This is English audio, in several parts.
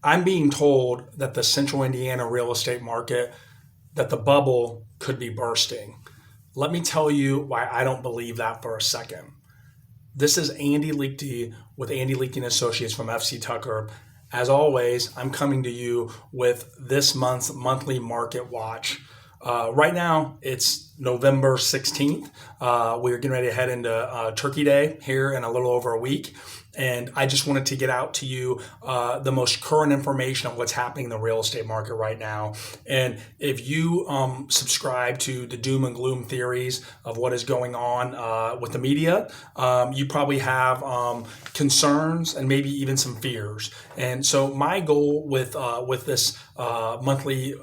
I'm being told that the central Indiana real estate market, that the bubble could be bursting. Let me tell you why I don't believe that for a second. This is Andy Leakey with Andy Leakey and Associates from FC Tucker. As always, I'm coming to you with this month's monthly market watch. Right now, it's November 16th. We're getting ready to head into Turkey Day here in a little over a week. And I just wanted to get out to you the most current information on what's happening in the real estate market right now. And if you subscribe to the doom and gloom theories of what is going on with the media, you probably have concerns and maybe even some fears. And so my goal with this monthly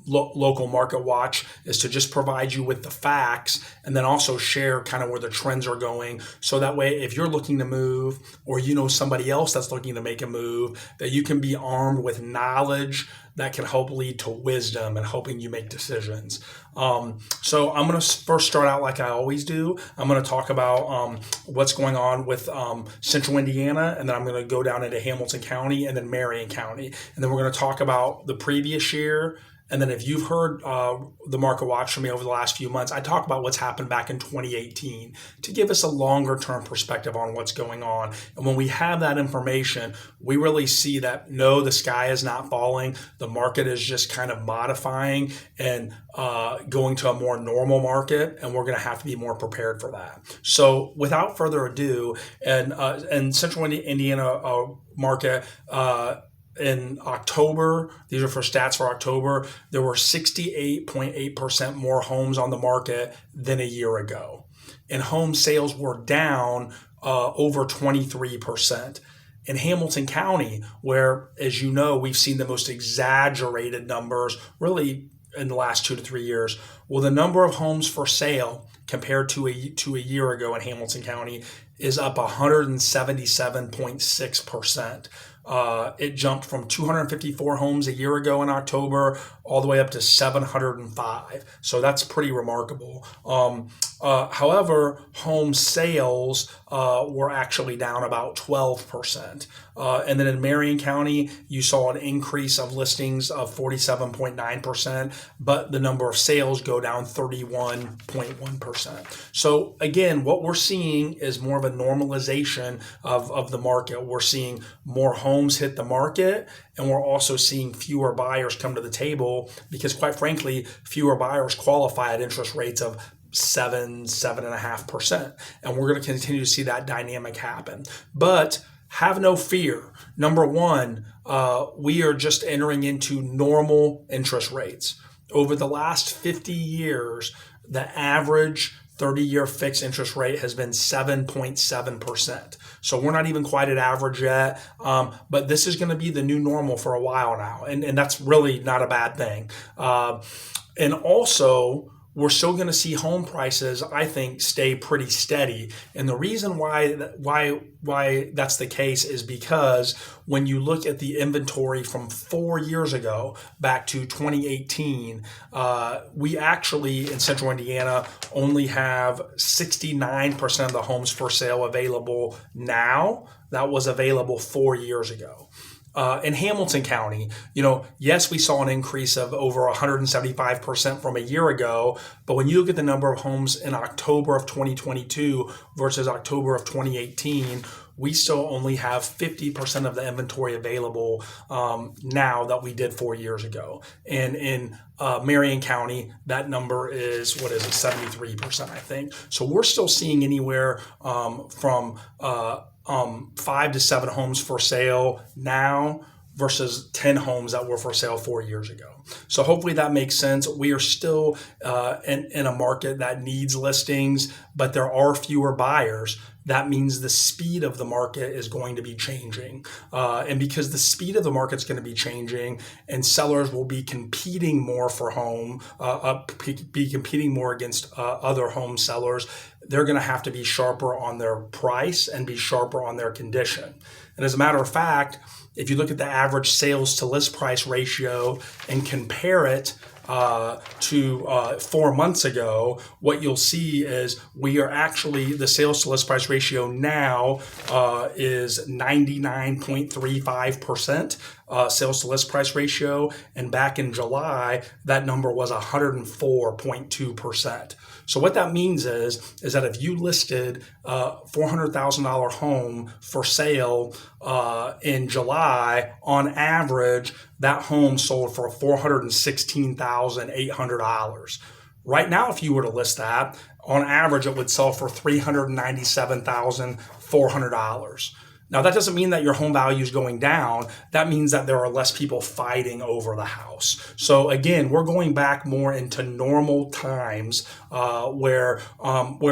local market watch is to just provide you with the facts and then also share kind of where the trends are going. So that way, if you're looking to move or you know somebody else that's looking to make a move, that you can be armed with knowledge that can help lead to wisdom and helping you make decisions. So I'm going to first start out like I always do. I'm going to talk about what's going on with central Indiana, and then I'm going to go down into Hamilton County and then Marion County. And then we're going to talk about the previous year. And then if you've heard the market watch from me over the last few months, I talk about what's happened back in 2018 to give us a longer term perspective on what's going on. And when we have that information, we really see that no, the sky is not falling. The market is just kind of modifying and going to a more normal market. And we're going to have to be more prepared for that. So without further ado, and central Indiana market, in October, these are for stats for October, there were 68.8% more homes on the market than a year ago. And home sales were down over 23%. In Hamilton County, where, as you know, we've seen the most exaggerated numbers really in the last 2 to 3 years, well, the number of homes for sale compared to a year ago in Hamilton County is up 177.6%. It jumped from 254 homes a year ago in October all the way up to 705. So that's pretty remarkable. However, home sales were actually down about 12%. And then in Marion County, you saw an increase of listings of 47.9%, but the number of sales go down 31.1%. So again, what we're seeing is more of a normalization of the market. We're seeing more homes hit the market, and we're also seeing fewer buyers come to the table because, quite frankly, fewer buyers qualify at interest rates of 7.5%. And we're going to continue to see that dynamic happen. But have no fear. Number one, we are just entering into normal interest rates. Over the last 50 years, the average 30-year fixed interest rate has been 7.7%. So we're not even quite at average yet, but this is going to be the new normal for a while now. And that's really not a bad thing. And also, we're still going to see home prices, I think, stay pretty steady. And the reason why that's the case is because when you look at the inventory from 4 years ago back to 2018, we actually in central Indiana only have 69% of the homes for sale available now. That was available 4 years ago. In Hamilton County, yes, we saw an increase of over 175% from a year ago, but when you look at the number of homes in October of 2022 versus October of 2018, we still only have 50% of the inventory available now that we did 4 years ago. And in Marion County, that number is, 73%, I think. So we're still seeing anywhere from 5 to 7 homes for sale now versus 10 homes that were for sale 4 years ago. So hopefully that makes sense. We are still in a market that needs listings, but there are fewer buyers. That means the speed of the market is going to be changing. And because the speed of the market is going to be changing and sellers will be competing more for be competing more against other home sellers, they're going to have to be sharper on their price and be sharper on their condition. And as a matter of fact, if you look at the average sales to list price ratio and compare it to 4 months ago, what you'll see is we are actually, the sales to list price ratio now is 99.35% sales to list price ratio. And back in July, that number was 104.2%. So what that means is that if you listed a $400,000 home for sale in July, on average, that home sold for $416,800. Right now, if you were to list that, on average, it would sell for $397,400. Now, that doesn't mean that your home value is going down. That means that there are less people fighting over the house. So again, we're going back more into normal times where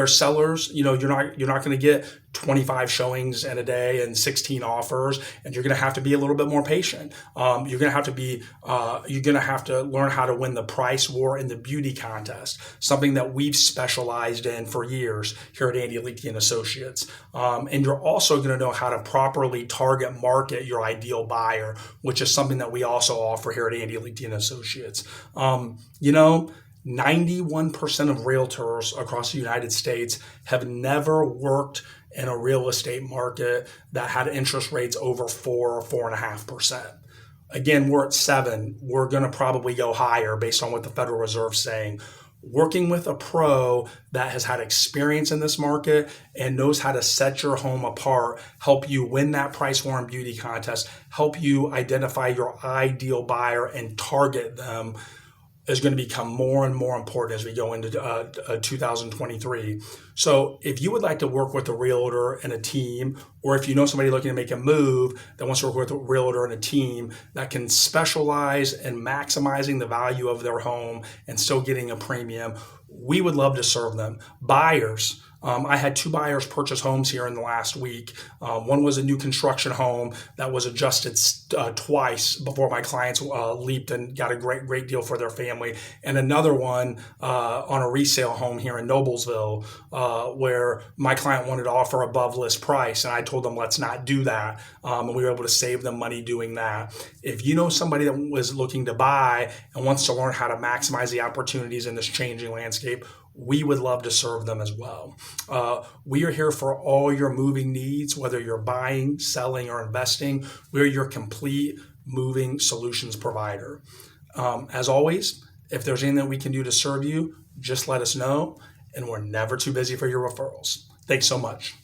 sellers, you're not going to get 25 showings in a day and 16 offers, and you're going to have to be a little bit more patient. You're going to have to learn how to win the price war in the beauty contest, something that we've specialized in for years here at Andy and Associates. And you're also going to know how to properly target market your ideal buyer, which is something that we also offer here at Andy and Associates. 91% of realtors across the United States have never worked in a real estate market that had interest rates over 4 or 4.5%. Again, we're at 7. We're going to probably go higher based on what the Federal Reserve is saying. Working with a pro that has had experience in this market and knows how to set your home apart, help you win that price war and beauty contest, help you identify your ideal buyer and target them, is going to become more and more important as we go into 2023. So if you would like to work with a realtor and a team, or if you know somebody looking to make a move that wants to work with a realtor and a team that can specialize in maximizing the value of their home and still getting a premium, we would love to serve them. Buyers, I had 2 buyers purchase homes here in the last week. One was a new construction home that was adjusted twice before my clients leaped and got a great deal for their family. And another one on a resale home here in Noblesville where my client wanted to offer above list price. And I told them, let's not do that. And we were able to save them money doing that. If you know somebody that was looking to buy and wants to learn how to maximize the opportunities in this changing landscape, we would love to serve them as well. We are here for all your moving needs, whether you're buying, selling, or investing. We're your complete moving solutions provider. As always, if there's anything that we can do to serve you, just let us know, and we're never too busy for your referrals. Thanks so much.